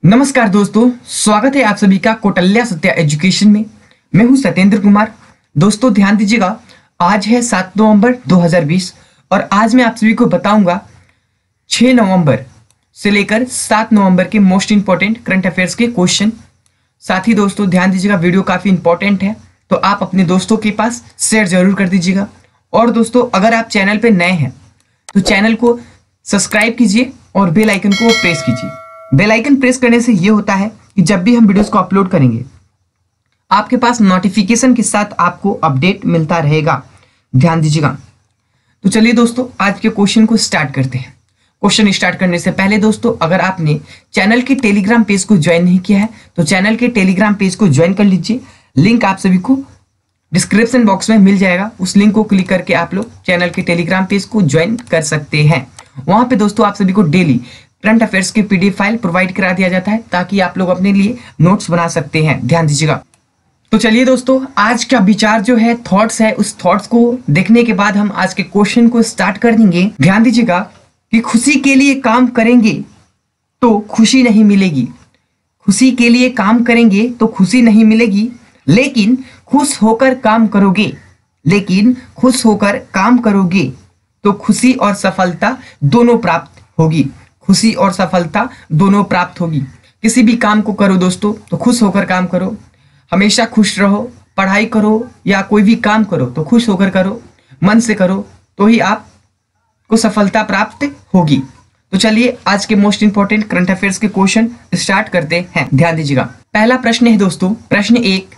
नमस्कार दोस्तों, स्वागत है आप सभी का कौटल्या सत्या एजुकेशन में। मैं हूं सत्येंद्र कुमार। दोस्तों ध्यान दीजिएगा, आज है 7 नवंबर 2020 और आज मैं आप सभी को बताऊंगा 6 नवंबर से लेकर 7 नवंबर के मोस्ट इंपॉर्टेंट करंट अफेयर्स के क्वेश्चन। साथ ही दोस्तों ध्यान दीजिएगा, वीडियो काफी इंपॉर्टेंट है तो आप अपने दोस्तों के पास शेयर जरूर कर दीजिएगा। और दोस्तों अगर आप चैनल पे नए हैं तो चैनल को सब्सक्राइब कीजिए और बेल आइकन को प्रेस कीजिए। बेल आइकन प्रेस करने से ये होता है कि जब भी हम वीडियोस को अपलोड करेंगे आपके पास नोटिफिकेशन के साथ आपको अपडेट मिलता रहेगा। ध्यान दीजिएगा। तो चलिए दोस्तों आज के क्वेश्चन को स्टार्ट करते हैं। क्वेश्चन स्टार्ट करने से पहले दोस्तों अगर आपने चैनल के टेलीग्राम पेज को ज्वाइन नहीं किया है तो चैनल के टेलीग्राम पेज को ज्वाइन कर लीजिए। लिंक आप सभी को डिस्क्रिप्शन बॉक्स में मिल जाएगा। उस लिंक को क्लिक करके आप लोग चैनल के टेलीग्राम पेज को ज्वाइन कर सकते हैं। वहां पे दोस्तों आप सभी को डेली करंट अफेयर्स की पीडीएफ फाइल प्रोवाइड करा दिया जाता है ताकि आप लोग अपने लिए नोट्स बना सकते हैं। ध्यान दीजिएगा। तो चलिए दोस्तों आज का विचार जो है थॉट्स है, उस थॉट्स को देखने के बाद हम आज के क्वेश्चन को स्टार्ट कर देंगे। ध्यान दीजिएगा कि खुशी के लिए काम करेंगे तो खुशी नहीं मिलेगी। खुशी के लिए काम करेंगे तो खुशी नहीं मिलेगी, लेकिन खुश होकर काम करोगे तो खुशी और सफलता दोनों प्राप्त होगी। खुशी और सफलता दोनों प्राप्त होगी। किसी भी काम को करो दोस्तों तो खुश होकर काम करो, हमेशा खुश रहो। पढ़ाई करो या कोई भी काम करो तो खुश होकर करो, मन से करो तो ही आपको सफलता प्राप्त होगी। तो चलिए आज के मोस्ट इंपॉर्टेंट करंट अफेयर्स के क्वेश्चन स्टार्ट करते हैं। ध्यान दीजिएगा। पहला प्रश्न है दोस्तों, प्रश्न 1,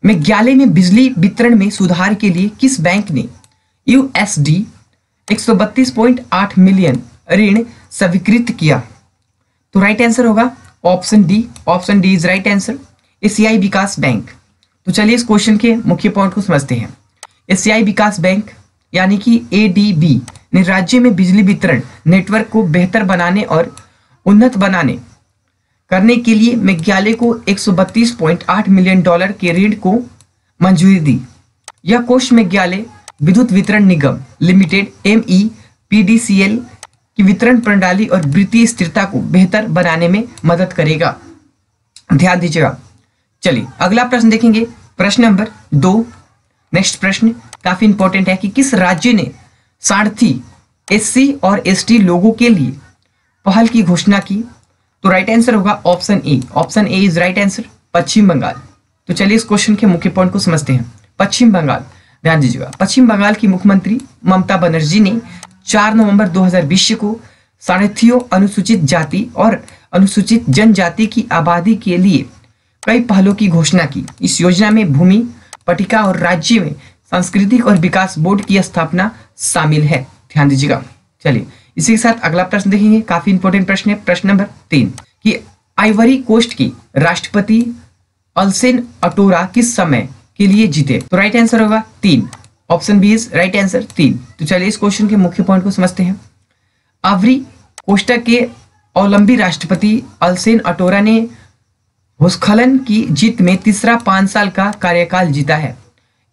मेघालय में बिजली वितरण में सुधार के लिए किस बैंक ने USD 132.8 मिलियन ऋण स्वीकृत किया? तो राइट आंसर होगा option D is right answer, एशियाई विकास बैंक। तो चलिए इस क्वेश्चन के मुख्य पॉइंट को समझते हैं। एशियाई विकास बैंक यानी कि ADB ने राज्य में बिजली वितरण नेटवर्क को बेहतर बनाने और उन्नत बनाने करने के लिए मेघालय को 132.8 मिलियन डॉलर के ऋण को मंजूरी दी। यह कोष मेघालय विद्युत वितरण निगम लिमिटेड MEPDCL की वितरण प्रणाली और वित्तीय स्थिरता को बेहतर बनाने में मदद करेगा। ध्यान दीजिएगा। चलिए अगला प्रश्न देखेंगे, प्रश्न नंबर 2। नेक्स्ट प्रश्न काफी इंपॉर्टेंट है कि किस राज्य ने सारथी SC और ST लोगों के लिए पहल की घोषणा की? तो राइट आंसर होगा option A is right answer, Paschim Bangal. तो चलिए इस क्वेश्चन के मुख्य पॉइंट को समझते हैं। पश्चिम बंगाल, ध्यान दीजिएगा, पश्चिम बंगाल की मुख्यमंत्री ममता बनर्जी ने 4 नवंबर 2020 को सारथियों, अनुसूचित जाति और अनुसूचित जनजाति की आबादी के लिए कई पहलों की घोषणा की। इस योजना में भूमि पट्टिका और राज्य में सांस्कृतिक और विकास बोर्ड की स्थापना शामिल है। ध्यान दीजिएगा। चलिए इसी के साथ अगला प्रश्न देखेंगे, काफी इंपॉर्टेंट प्रश्न है। प्रश्न नंबर 3 कि आइवरी कोस्ट की राष्ट्रपति अल्सेन अटोरा किस समय के लिए जीते? तो राइट आंसर होगा 3, option B is right answer 3। तो चलिए इस क्वेश्चन के मुख्य पॉइंट को समझते हैं। आइवरी कोस्ट के ओलंबी राष्ट्रपति अल्सेन अटोरा ने भूस्खलन की जीत में तीसरा 5 साल का कार्यकाल जीता है।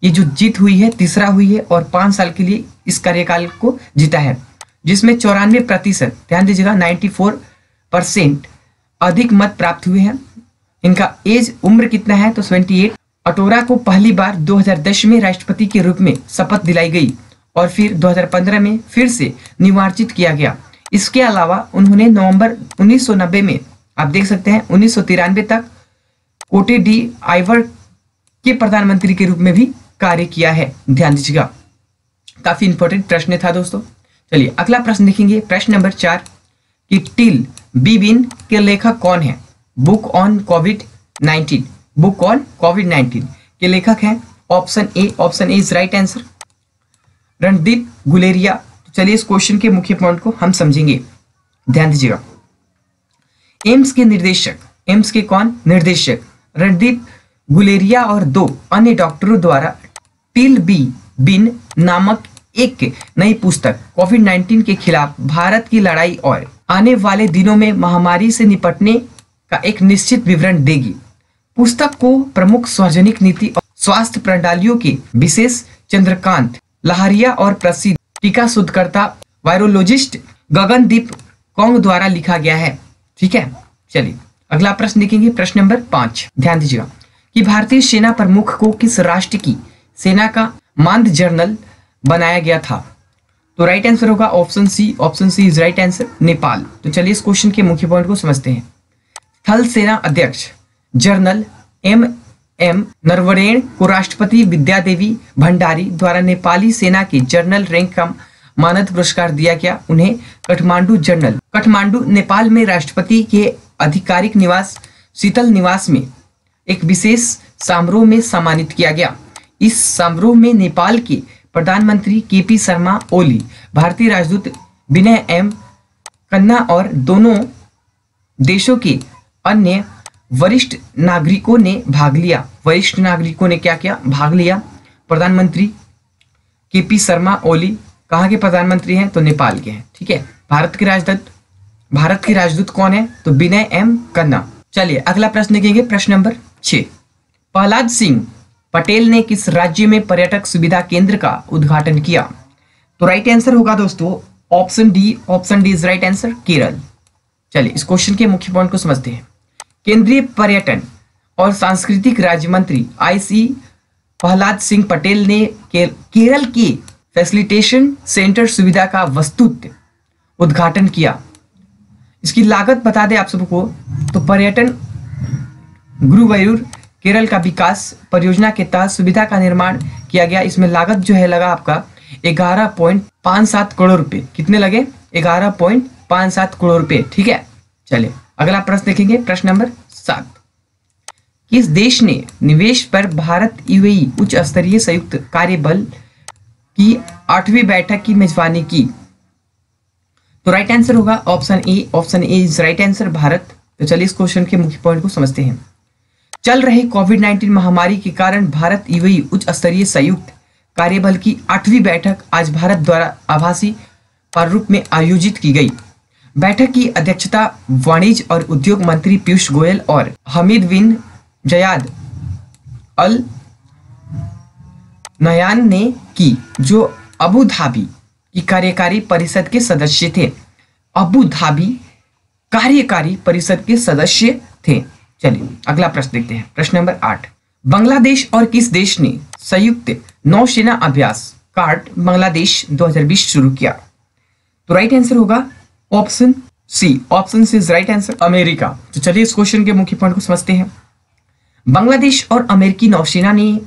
ये जो जीत हुई है तीसरा हुई है और 5 साल के लिए इस कार्यकाल को जीता है, जिसमें 94%, ध्यान दीजिएगा 94% अधिक मत प्राप्त हुए हैं। इनका एज उम्र कितना है? तो 78। अटोरा को पहली बार 2010 में राष्ट्रपति के रूप में शपथ दिलाई गई और फिर 2015 में फिर से निर्वाचित किया गया। इसके अलावा उन्होंने नवंबर 1990 में, आप देख सकते हैं 1993 तक कोटे डी आइवर के प्रधानमंत्री के रूप में भी कार्य किया है। ध्यान दीजिएगा। काफी इंपॉर्टेंट प्रश्न था दोस्तों। चलिए अगला प्रश्न देखेंगे, प्रश्न नंबर 4 कि टिल बीबिन के लेखक कौन है? बुक ऑन कोविड-19 के लेखक हैं option A is right answer, Randeep Guleria. तो चलिए इस क्वेश्चन के मुख्य पॉइंट को हम समझेंगे। ध्यान दीजिएगा। एम्स के निर्देशक रणदीप गुलेरिया और 2 अन्य डॉक्टरों द्वारा टिल बीबिन नामक एक नई पुस्तक कोविड-19 के खिलाफ भारत की लड़ाई और आने वाले दिनों में महामारी से निपटने का एक निश्चित विवरण देगी। पुस्तक को प्रमुख सार्वजनिक नीति और स्वास्थ्य प्रणालियों के विशेष चंद्रकांत लहरिया और प्रसिद्ध टीका शोधकर्ता वायरोलॉजिस्ट गगनदीप कौंग द्वारा लिखा गया है। ठीक है, चलिए अगला प्रश्न देखेंगे, प्रश्न नंबर 5। ध्यान दीजिएगा कि भारतीय सेना प्रमुख को किस राष्ट्र की सेना का मानद जनरल बनाया गया था? तो राइट आंसर होगा option C. Option C is right answer, Nepal. तो चलिए इस क्वेश्चन के मुख्य पॉइंट को समझते हैं। थल सेना अध्यक्ष जनरल एम नरवणेन को राष्ट्रपति विद्यादेवी भंडारी द्वारा नेपाली सेना के जनरल रैंक का मानद पुरस्कार दिया गया। उन्हें काठमांडू नेपाल में राष्ट्रपति के आधिकारिक निवास शीतल निवास में एक विशेष समारोह में सम्मानित किया गया। इस समारोह में नेपाल के प्रधानमंत्री केपी शर्मा ओली, भारतीय राजदूत विनय एम कन्ना और दोनों देशों के अन्य वरिष्ठ नागरिकों ने भाग लिया। वरिष्ठ नागरिकों ने क्या किया? भाग लिया। प्रधानमंत्री केपी शर्मा ओली कहाँ के प्रधानमंत्री हैं? तो नेपाल के हैं। ठीक है। भारत के राजदूत कौन है? तो विनय एम कन्ना। चलिए अगला प्रश्न देखेंगे, प्रश्न नंबर 6। प्रहलाद सिंह पटेल ने किस राज्य में पर्यटक सुविधा केंद्र का उद्घाटन किया? तो राइट आंसर होगा दोस्तों option D. Option D is right answer, Kerala. चलिए इस क्वेश्चन के मुख्य पॉइंट को समझते हैं। केंद्रीय पर्यटन और सांस्कृतिक राज्य मंत्री IC प्रहलाद सिंह पटेल ने केरल के फैसिलिटेशन सेंटर सुविधा का वस्तुत उद्घाटन किया। इसकी लागत बता दें आप सबको, तो पर्यटन गुरुवायूर केरल का विकास परियोजना के तहत सुविधा का निर्माण किया गया। इसमें लागत जो है लगा आपका 11.57 करोड़ रुपए। कितने लगे? 11.57 करोड़ रुपए। ठीक है। चलिए अगला प्रश्न देखेंगे, प्रश्न नंबर 7। किस देश ने निवेश पर भारत UAE उच्च स्तरीय संयुक्त कार्यबल की 8वीं बैठक की मेजबानी की? तो राइट आंसर होगा option A. Option A is right answer, Bharat. तो चलिए इस क्वेश्चन के मुख्य पॉइंट को समझते हैं। चल रहे कोविड-19 महामारी के कारण भारत UAE उच्च स्तरीय संयुक्त कार्यबल की 8वीं बैठक आज भारत द्वारा आभासी प्रारूप में आयोजित की गई। बैठक की अध्यक्षता वाणिज्य और उद्योग मंत्री पीयूष गोयल और हमीद बिन जयाद अल नयान ने की, जो अबू धाबी की कार्यकारी परिषद के सदस्य थे। अबू धाबी कार्यकारी परिषद के सदस्य थे। चलिए अगला प्रश्न देखते हैं, प्रश्न नंबर 8। बांग्लादेश और किस देश ने संयुक्त नौसेना अभ्यास कार्ड बांग्लादेश 2020 शुरू किया? तो राइट आंसर होगा option C. Option C is right answer, America. तो चलिए इस क्वेश्चन के मुख्य पॉइंट को समझते हैं। बांग्लादेश और अमेरिकी नौसेना ने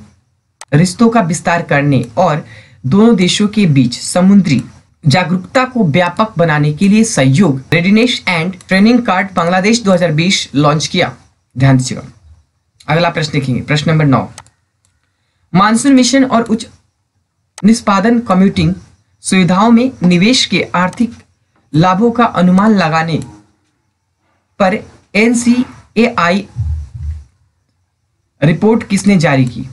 रिश्तों का विस्तार करने और दोनों देशों के बीच समुद्री जागरूकता को व्यापक बनाने के लिए सहयोग readiness and training card Bangladesh 2020 launch किया। ध्यान दीजिएगा। अगला प्रश्न देखेंगे, प्रश्न नंबर 9। मानसून मिशन और उच्च निष्पादन कंप्यूटिंग सुविधाओं में निवेश के आर्थिक लाभों का अनुमान लगाने पर NCAI रिपोर्ट किसने जारी की?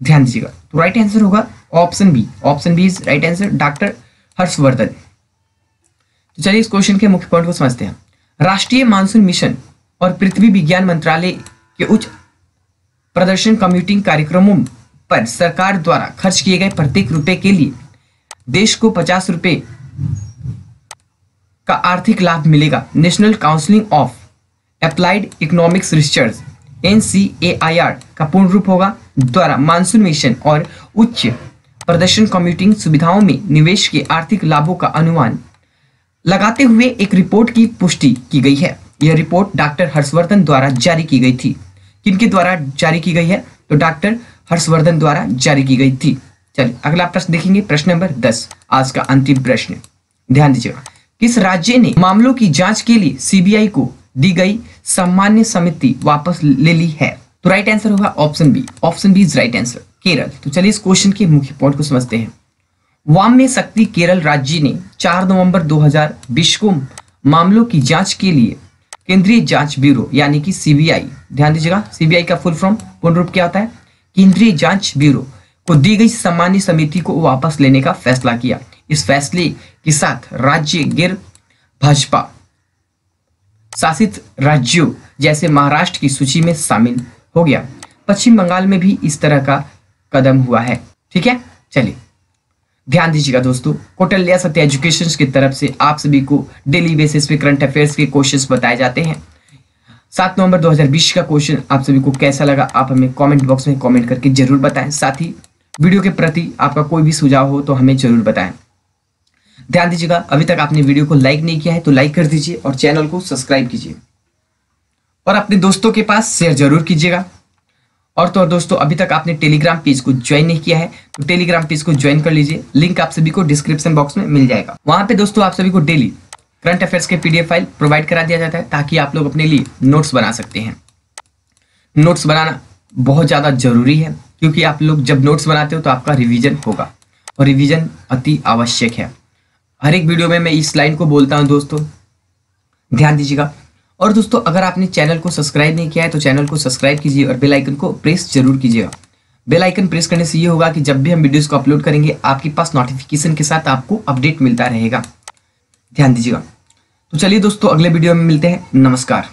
ध्यान दीजिएगा। तो राइट आंसर होगा option B. Option B is right answer, doctor Harshvardhan. तो चलिए इस क्वेश्चन के मुख्य पॉइंट को समझते हैं। राष्ट्रीय मानसून मिशन और पृथ्वी विज्ञान मंत्रालय के उच्च प्रदर्शन कंप्यूटिंग कार्यक्रमों पर सरकार द्वारा खर्च किए गए प्रत्येक रुपए के लिए देश को 50 रुपए का आर्थिक लाभ मिलेगा। National council of applied economics research NCAIR का पूर्ण रूप होगा द्वारा मानसून मिशन और उच्च प्रदर्शन कंप्यूटिंग सुविधाओं में निवेश के आर्थिक लाभों का अनुमान लगाते हुए एक रिपोर्ट की पुष्टि की गई है। यह रिपोर्ट डॉक्टर हर्षवर्धन द्वारा जारी की गई थी। किनके द्वारा जारी की गई है? तो डॉक्टर हर्षवर्धन द्वारा जारी की गई थी। चलिए अगला प्रश्न देखेंगे, प्रश्न नंबर 10, आज का अंतिम प्रश्न। ध्यान दीजिएगा। किस राज्य ने मामलों की जांच के लिए CBI को दी गई सामान्य समिति वापस ले ली है? तो राइट आंसर होगा option B. Option B is right answer, Kerala. तो चलिए इस क्वेश्चन के मुख्य पॉइंट को समझते हैं। वाम शक्ति केरल राज्य ने 4 नवंबर 2020 को मामलों की जांच के लिए केंद्रीय जांच ब्यूरो यानी कि CBI, ध्यान दीजिएगा CBI का फुल फॉर्म पूर्ण रूप क्या होता है? केंद्रीय जांच ब्यूरो को दी गई सामान्य समिति को वापस लेने का फैसला किया। इस फैसले के साथ राज्य गैर भाजपा शासित राज्यों जैसे महाराष्ट्र की सूची में शामिल हो गया। पश्चिम बंगाल में भी इस तरह का कदम हुआ है। ठीक है। चलिए ध्यान दीजिएगा दोस्तों, कौटिल्य सत्य एजुकेशन की तरफ से आप सभी को डेली बेसिस पे करंट अफेयर्स के क्वेश्चंस बताए जाते हैं। 7 नवंबर 2020 का क्वेश्चन आप सभी को कैसा लगा आप हमें कमेंट बॉक्स में कमेंट करके जरूर बताएं। साथ ही वीडियो के प्रति आपका कोई भी सुझाव हो तो हमें जरूर बताएं। ध्यान दीजिएगा, अभी तक आपने वीडियो को लाइक नहीं किया है तो लाइक कर दीजिए और चैनल को सब्सक्राइब कीजिए और अपने दोस्तों के पास शेयर जरूर कीजिएगा। और तो और दोस्तों, अभी तक आपने टेलीग्राम पेज को ज्वाइन नहीं किया है तो टेलीग्राम पेज को ज्वाइन कर लीजिए। लिंक आप सभी को डिस्क्रिप्शन बॉक्स में मिल जाएगा। वहां पे दोस्तों आप सभी को डेली करंट अफेयर्स के PDF फाइल प्रोवाइड करा दिया जाता है ताकि आप लोग अपने लिए नोट्स बना सकते हैं। नोट्स बनाना बहुत ज़्यादा जरूरी है क्योंकि आप लोग जब नोट्स बनाते हो तो आपका रिवीजन होगा और रिवीजन अति आवश्यक है। हर एक वीडियो में मैं इस लाइन को बोलता हूँ दोस्तों, ध्यान दीजिएगा। और दोस्तों, अगर आपने चैनल को सब्सक्राइब नहीं किया है तो चैनल को सब्सक्राइब कीजिए और बेल आइकन को प्रेस जरूर कीजिएगा। बेल आइकन प्रेस करने से ये होगा कि जब भी हम वीडियोस को अपलोड करेंगे आपके पास नोटिफिकेशन के साथ आपको अपडेट मिलता रहेगा। ध्यान दीजिएगा। तो चलिए दोस्तों, अगले वीडियो में मिलते हैं। नमस्कार।